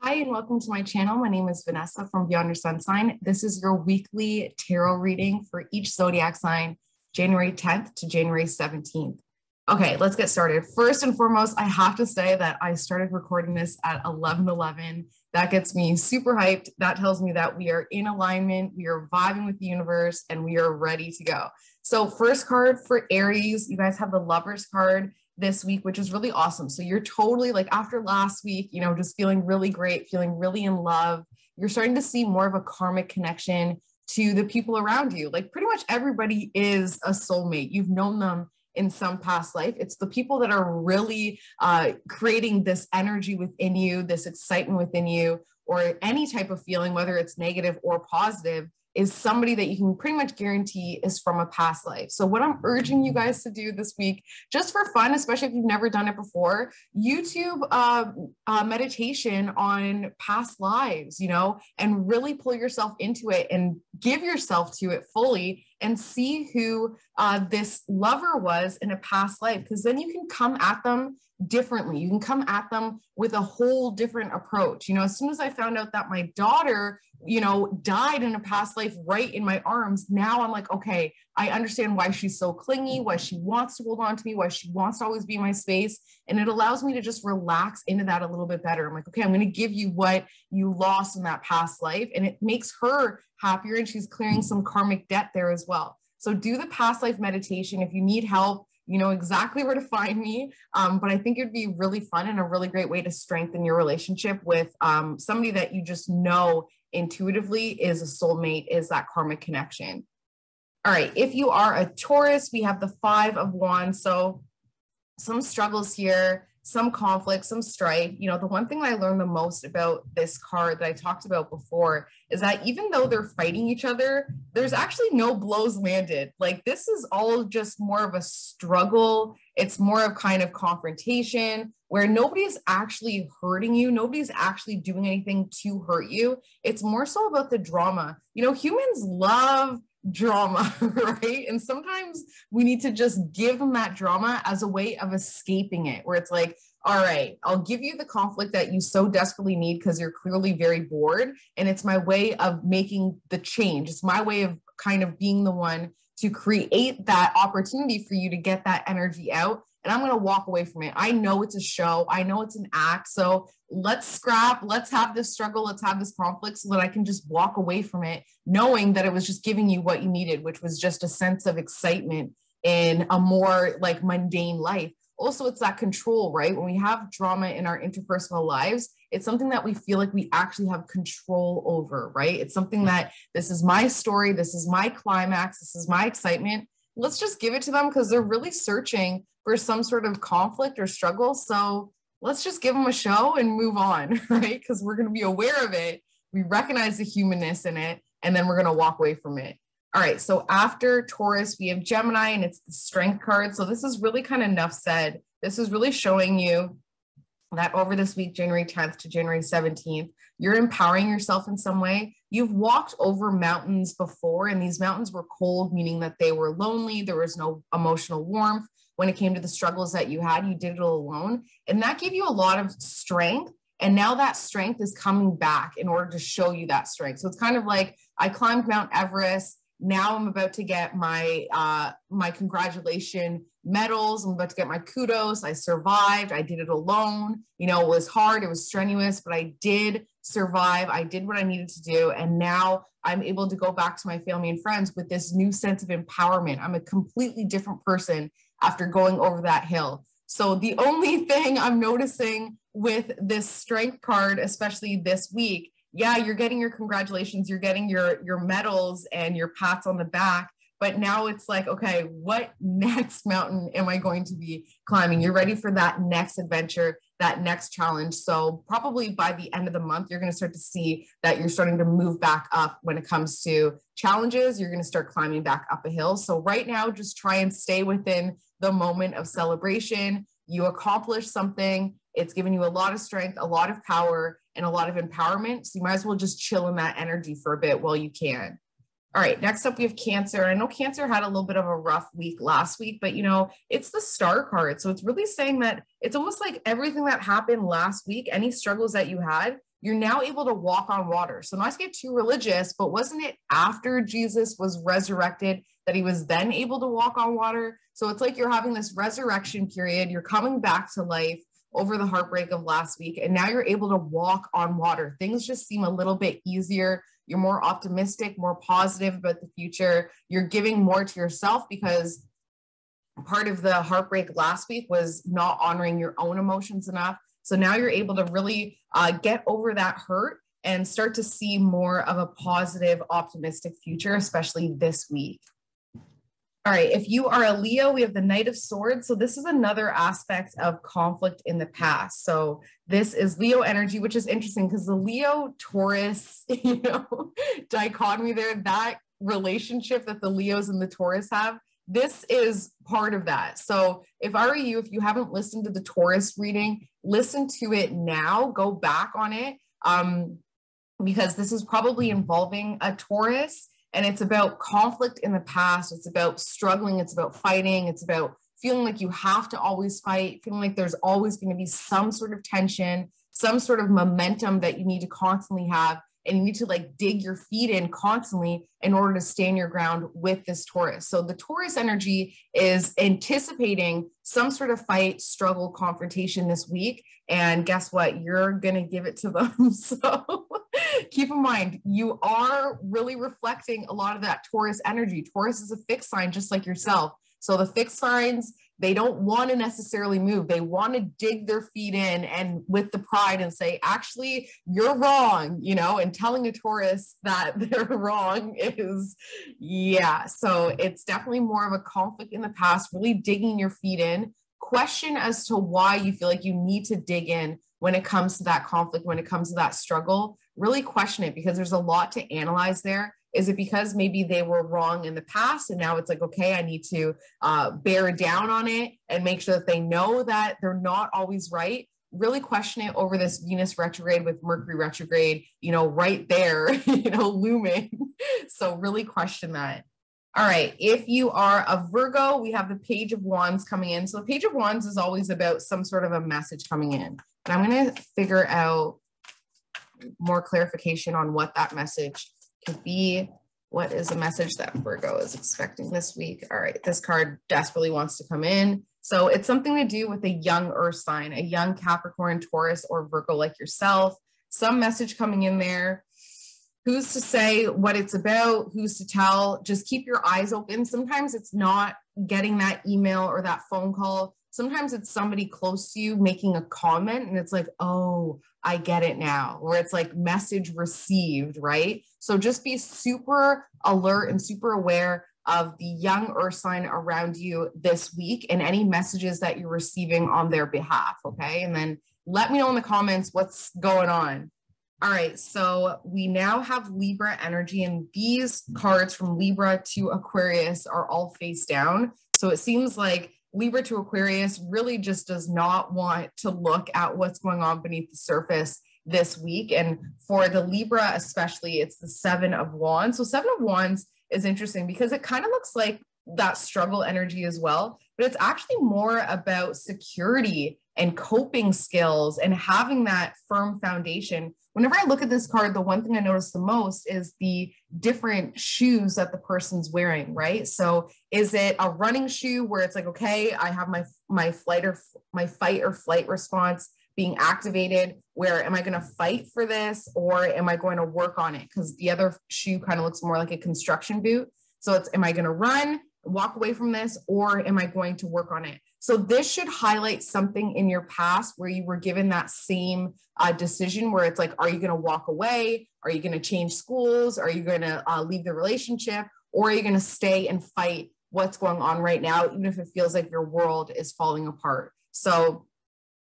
Hi, and welcome to my channel. My name is Vanessa from Beyond Your Sun Sign. This is your weekly tarot reading for each zodiac sign, January 10th to January 17th. Okay, let's get started. First and foremost, I have to say that I started recording this at 11:11. That gets me super hyped. That tells me that we are in alignment, we are vibing with the universe, and we are ready to go. So first card for Aries, you guys have the Lovers card this week, which is really awesome. So you're totally like after last week, just feeling really great, feeling really in love. You're starting to see more of a karmic connection to the people around you. Like pretty much everybody is a soulmate. You've known them in some past life. It's the people that are really creating this energy within you, this excitement within you, or any type of feeling, whether it's negative or positive, is somebody that you can pretty much guarantee is from a past life. So what I'm urging you guys to do this week, just for fun, especially if you've never done it before, YouTube meditation on past lives, and really pull yourself into it and give yourself to it fully and see who this lover was in a past life. Because then you can come at them differently. You can come at them with a whole different approach. As soon as I found out that my daughter died in a past life right in my arms, now I'm like, okay, I understand why she's so clingy, why she wants to hold on to me, why she wants to always be in my space. And it allows me to just relax into that a little bit better. I'm like, okay, I'm going to give you what you lost in that past life. And it makes her happier, and she's clearing some karmic debt there as well. So do the past life meditation. If you need help, you know exactly where to find me. But I think it'd be really fun and a really great way to strengthen your relationship with somebody that you just know intuitively is a soulmate, is that karmic connection. All right, if you are a Taurus, we have the 5 of Wands. So some struggles here, some conflict, some strife. The one thing that I learned the most about this card that I talked about before is that even though they're fighting each other, there's actually no blows landed. Like this is all just more of a struggle. It's more of kind of confrontation where nobody's actually hurting you. Nobody's actually doing anything to hurt you. It's more so about the drama. Humans love drama, right? And sometimes we need to just give them that drama as a way of escaping it, where it's like, all right, I'll give you the conflict that you so desperately need because you're clearly very bored. And it's my way of making the change. It's my way of kind of being the one to create that opportunity for you to get that energy out. And I'm going to walk away from it. I know it's a show. I know it's an act. So let's scrap. Let's have this struggle. Let's have this conflict so that I can just walk away from it, knowing that it was just giving you what you needed, which was just a sense of excitement in a more like mundane life. Also, it's that control, right? When we have drama in our interpersonal lives, it's something that we feel like we actually have control over, right? It's something that this is my story. This is my climax. This is my excitement. Let's just give it to them because they're really searching for some sort of conflict or struggle. So let's just give them a show and move on, right? Because we're going to be aware of it. We recognize the humanness in it, and then we're going to walk away from it. All right. So after Taurus, we have Gemini, and it's the Strength card. So this is really kind of enough said. This is really showing you that over this week, January 10th to January 17th, you're empowering yourself in some way. You've walked over mountains before, and these mountains were cold, meaning that they were lonely. There was no emotional warmth. When it came to the struggles that you had, you did it alone. And that gave you a lot of strength. And now that strength is coming back in order to show you that strength. So it's kind of like I climbed Mount Everest. Now I'm about to get my my congratulation medals. I'm about to get my kudos. I survived. I did it alone. It was hard. It was strenuous, but I did survive. I did what I needed to do. And now I'm able to go back to my family and friends with this new sense of empowerment. I'm a completely different person after going over that hill. So the only thing I'm noticing with this Strength card, especially this week, yeah, you're getting your congratulations, you're getting your medals and your pats on the back, but now it's like, okay, what next mountain am I going to be climbing? You're ready for that next adventure, that next challenge. So probably by the end of the month, you're going to start to see that you're starting to move back up when it comes to challenges. You're going to start climbing back up a hill. So right now, just try and stay within the moment of celebration. You accomplished something. It's given you a lot of strength, a lot of power, and a lot of empowerment. So you might as well just chill in that energy for a bit while you can. All right, next up we have Cancer. I know Cancer had a little bit of a rough week last week, but it's the Star card. So it's really saying that it's almost like everything that happened last week, any struggles that you had, you're now able to walk on water. So not to get too religious, but wasn't it after Jesus was resurrected that he was then able to walk on water? So it's like you're having this resurrection period, you're coming back to life over the heartbreak of last week, and now you're able to walk on water. Things just seem a little bit easier. You're more optimistic, more positive about the future. You're giving more to yourself because part of the heartbreak last week was not honoring your own emotions enough. So now you're able to really get over that hurt and start to see more of a positive, optimistic future, especially this week. All right, if you are a Leo, we have the Knight of Swords. So this is another aspect of conflict in the past. So this is Leo energy, which is interesting because the Leo-Taurus, dichotomy there, that relationship that the Leos and the Taurus have, this is part of that. So if I were you, if you haven't listened to the Taurus reading, listen to it now, go back on it, because this is probably involving a Taurus. And it's about conflict in the past. It's about struggling. It's about fighting. It's about feeling like you have to always fight, feeling like there's always going to be some sort of tension, some sort of momentum that you need to constantly have. And you need to like dig your feet in constantly in order to stand your ground with this Taurus. So the Taurus energy is anticipating some sort of fight, struggle, confrontation this week. And guess what? You're going to give it to them. So keep in mind, you are really reflecting a lot of that Taurus energy. Taurus is a fixed sign, just like yourself. So the fixed signs, they don't want to necessarily move. They want to dig their feet in and with the pride and say, actually, you're wrong, and telling a Taurus that they're wrong is, yeah. So it's definitely more of a conflict in the past, really digging your feet in. Question as to why you feel like you need to dig in when it comes to that conflict, when it comes to that struggle. Really question it because there's a lot to analyze there. Is it because maybe they were wrong in the past and now it's like, okay, I need to bear down on it and make sure that they know that they're not always right? Really question it over this Venus retrograde with Mercury retrograde, right there, looming. So really question that. All right, if you are a Virgo, we have the Page of Wands coming in. So the Page of Wands is always about some sort of a message coming in. And I'm going to figure out more clarification on what that message could be. What is a message that Virgo is expecting this week? All right, this card desperately wants to come in. So it's something to do with a young earth sign, a young Capricorn, Taurus, or Virgo like yourself. Some message coming in there. Who's to say what it's about? Who's to tell? Just keep your eyes open. Sometimes it's not getting that email or that phone call. Sometimes it's somebody close to you making a comment and it's like, oh, I get it now. Or it's like message received, right? So just be super alert and super aware of the young earth sign around you this week and any messages that you're receiving on their behalf, okay? And then let me know in the comments what's going on. All right, so we now have Libra energy, and these cards from Libra to Aquarius are all face down. So it seems like Libra to Aquarius really just does not want to look at what's going on beneath the surface this week. And for the Libra especially, it's the Seven of Wands. So Seven of Wands is interesting because it kind of looks like that struggle energy as well, but it's actually more about security and coping skills and having that firm foundation. Whenever I look at this card, the one thing I notice the most is the different shoes that the person's wearing, right? So is it a running shoe where it's like, okay, I have my fight or flight response being activated, where am I going to fight for this or am I going to work on it? Because the other shoe kind of looks more like a construction boot. So it's, am I going to run, walk away from this, or am I going to work on it? So this should highlight something in your past where you were given that same decision where it's like, are you going to walk away? Are you going to change schools? Are you going to leave the relationship? Or are you going to stay and fight what's going on right now, even if it feels like your world is falling apart? So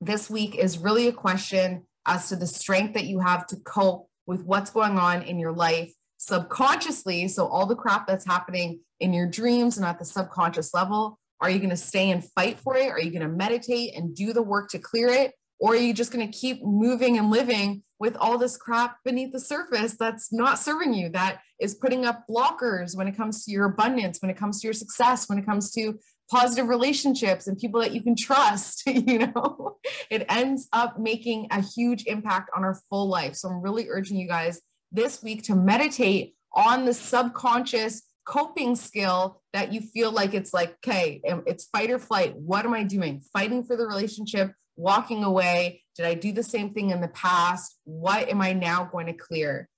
this week is really a question as to the strength that you have to cope with what's going on in your life subconsciously. So all the crap that's happening in your dreams and at the subconscious level, are you going to stay and fight for it? Are you going to meditate and do the work to clear it? Or are you just going to keep moving and living with all this crap beneath the surface that's not serving you, that is putting up blockers when it comes to your abundance, when it comes to your success, when it comes to positive relationships and people that you can trust, you know, it ends up making a huge impact on our full life. So I'm really urging you guys this week to meditate on the subconscious coping skill that you feel like it's like, okay, it's fight or flight. What am I doing? Fighting for the relationship, walking away. Did I do the same thing in the past? What am I now going to clear?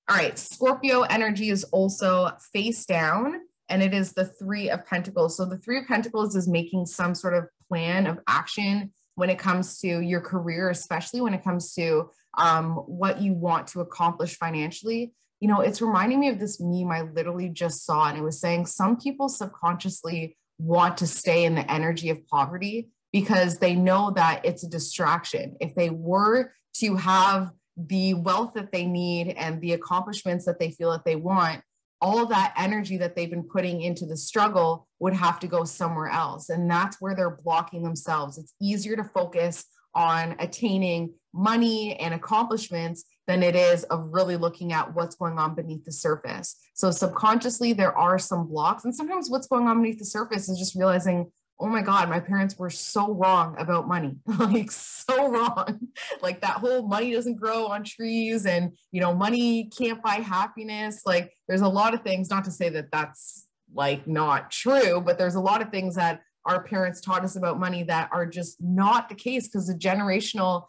All right, Scorpio energy is also face down, and it is the Three of Pentacles. So the Three of Pentacles is making some sort of plan of action when it comes to your career, especially when it comes to what you want to accomplish financially. You know, it's reminding me of this meme I literally just saw, and it was saying some people subconsciously want to stay in the energy of poverty because they know that it's a distraction. If they were to have the wealth that they need and the accomplishments that they feel that they want, all that energy that they've been putting into the struggle would have to go somewhere else. And that's where they're blocking themselves. It's easier to focus on attaining money and accomplishments than it is of really looking at what's going on beneath the surface. So subconsciously, there are some blocks. And sometimes what's going on beneath the surface is just realizing, oh my God, my parents were so wrong about money, like so wrong. Like that whole money doesn't grow on trees and, you know, money can't buy happiness. Like there's a lot of things, not to say that that's like not true, but there's a lot of things that our parents taught us about money that are just not the case because the generational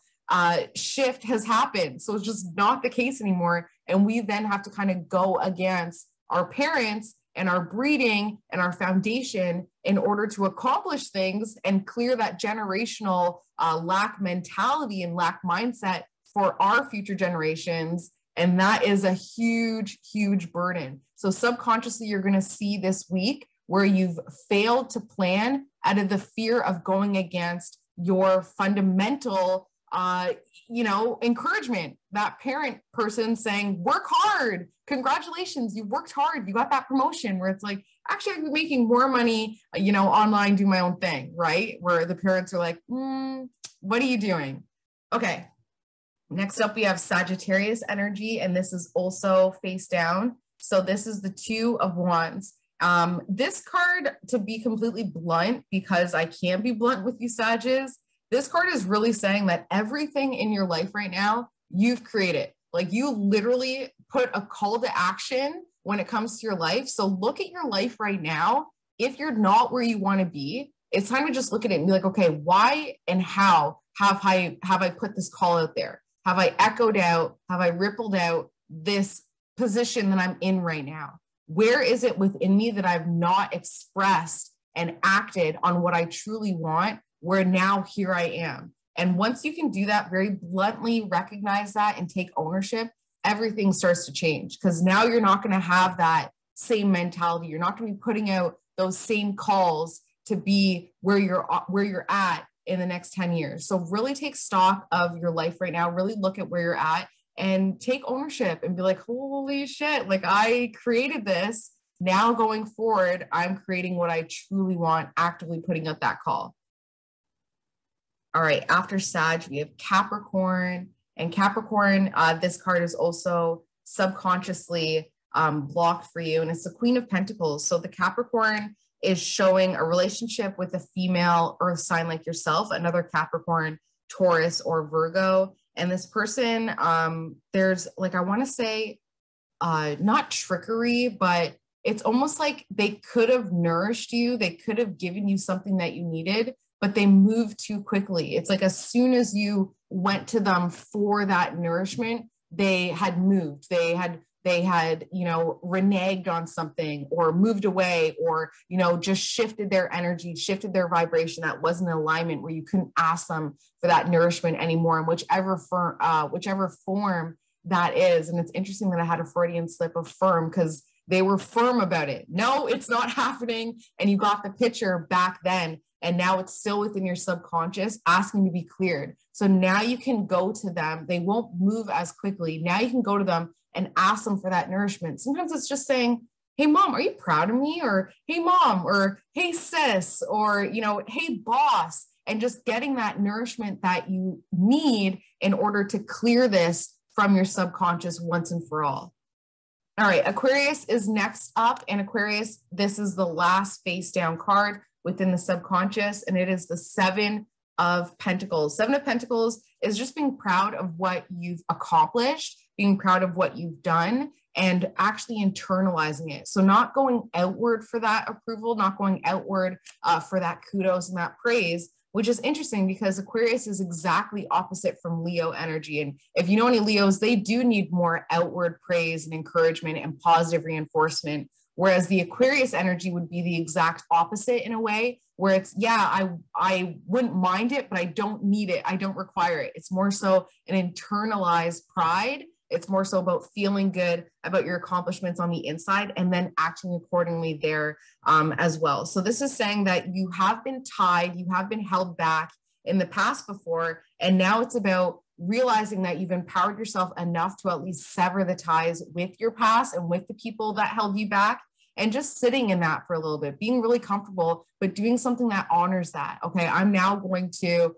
shift has happened. So it's just not the case anymore. And we then have to kind of go against our parents and our breeding and our foundation in order to accomplish things and clear that generational lack mentality and lack mindset for our future generations. And that is a huge, huge burden. So subconsciously, you're going to see this week where you've failed to plan out of the fear of going against your fundamental encouragement, that parent person saying, work hard, congratulations, you worked hard, you got that promotion, where it's like, actually, I'd be making more money, online, do my own thing, right? Where the parents are like, what are you doing? Okay. Next up, we have Sagittarius energy, and this is also face down. So this is the Two of Wands. This card, to be completely blunt, because I can be blunt with you, Sages, this card is really saying that everything in your life right now, you've created. Like you literally put a call to action when it comes to your life. So look at your life right now. If you're not where you want to be, it's time to just look at it and be like, okay, why and how have I put this call out there? Have I echoed out? Have I rippled out this position that I'm in right now? Where is it within me that I've not expressed and acted on what I truly want, where now here I am? And once you can do that, very bluntly recognize that and take ownership, everything starts to change, because now you're not going to have that same mentality. You're not going to be putting out those same calls to be where you're at in the next 10 years. So really take stock of your life right now, really look at where you're at and take ownership and be like, holy shit, like I created this. Now going forward, I'm creating what I truly want, actively putting out that call. All right, after Sag, we have Capricorn. And Capricorn, this card is also subconsciously blocked for you. And it's the Queen of Pentacles. So the Capricorn is showing a relationship with a female earth sign like yourself, another Capricorn, Taurus, or Virgo. And this person, there's like, I want to say, not trickery, but it's almost like they could have nourished you. They could have given you something that you needed, but they moved too quickly. It's like as soon as you went to them for that nourishment, they had moved. They had reneged on something or moved away or, just shifted their energy, shifted their vibration that wasn't in alignment, where you couldn't ask them for that nourishment anymore in whichever form that is. And it's interesting that I had a Freudian slip of firm, because they were firm about it. No, it's not happening. And you got the picture back then. And now it's still within your subconscious asking to be cleared. So now you can go to them. They won't move as quickly. Now you can go to them and ask them for that nourishment. Sometimes it's just saying, hey, mom, are you proud of me? Or hey, mom, or hey, sis, or, hey, boss, and just getting that nourishment that you need in order to clear this from your subconscious once and for all. All right, Aquarius is next up. And Aquarius, this is the last face down card. within the subconscious, and it is the Seven of Pentacles. Seven of Pentacles is just being proud of what you've accomplished, being proud of what you've done, and actually internalizing it. So not going outward for that approval, not going outward for that kudos and that praise, which is interesting because Aquarius is exactly opposite from Leo energy. And if you know any Leos, they do need more outward praise and encouragement and positive reinforcement. Whereas the Aquarius energy would be the exact opposite in a way, where it's, yeah, I wouldn't mind it, but I don't need it. I don't require it. It's more so an internalized pride. It's more so about feeling good about your accomplishments on the inside and then acting accordingly there as well. So this is saying that you have been tied, you have been held back in the past before, and now it's about realizing that you've empowered yourself enough to at least sever the ties with your past and with the people that held you back, and just sitting in that for a little bit, being really comfortable, but doing something that honors that. Okay, I'm now going to,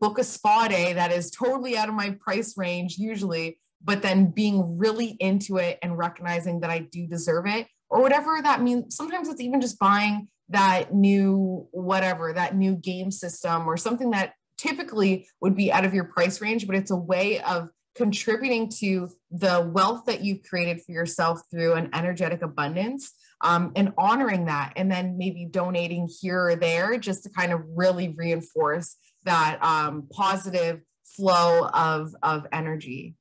book a spa day that is totally out of my price range usually, but then being really into it and recognizing that I do deserve it, or whatever that means. Sometimes it's even just buying that new game system or something that typically would be out of your price range, but it's a way of contributing to the wealth that you've created for yourself through an energetic abundance, and honoring that, and then maybe donating here or there just to kind of really reinforce that positive flow of energy.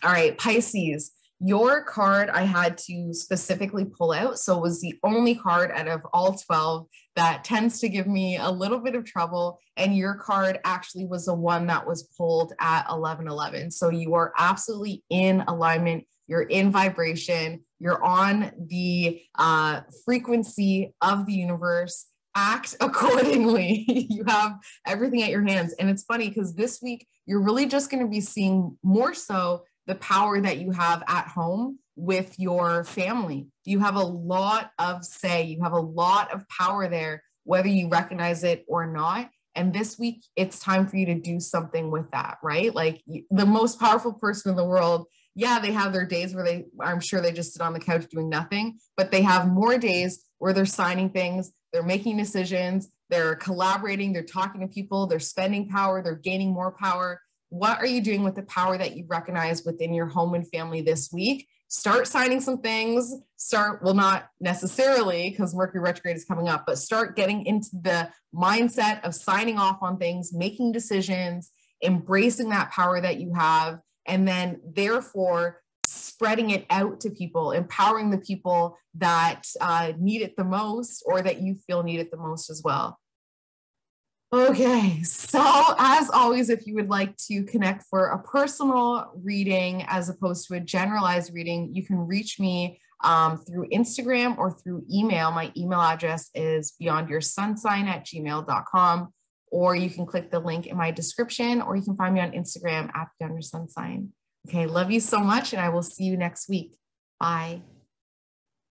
All right, Pisces, your card I had to specifically pull out. So it was the only card out of all 12 that tends to give me a little bit of trouble. And your card actually was the one that was pulled at 11:11. So you are absolutely in alignment. You're in vibration. You're on the frequency of the universe. Act accordingly. You have everything at your hands. And it's funny because this week, you're really just going to be seeing more so the power that you have at home with your family. You have a lot of say. You have a lot of power there, whether you recognize it or not. And this week, it's time for you to do something with that, right? Like the most powerful person in the world, yeah, they have their days where I'm sure they just sit on the couch doing nothing, but they have more days where they're signing things, they're making decisions, they're collaborating, they're talking to people, they're spending power, they're gaining more power. What are you doing with the power that you recognize within your home and family this week? Start signing some things, well, not necessarily because Mercury retrograde is coming up, but start getting into the mindset of signing off on things, making decisions, embracing that power that you have, and then therefore spreading it out to people, empowering the people that need it the most or that you feel need it the most as well. Okay, so as always, if you would like to connect for a personal reading as opposed to a generalized reading, you can reach me through Instagram or through email. My email address is beyondyoursunsign@gmail.com, or you can click the link in my description, or you can find me on Instagram @beyondyoursunsign. Okay, love you so much, and I will see you next week. Bye.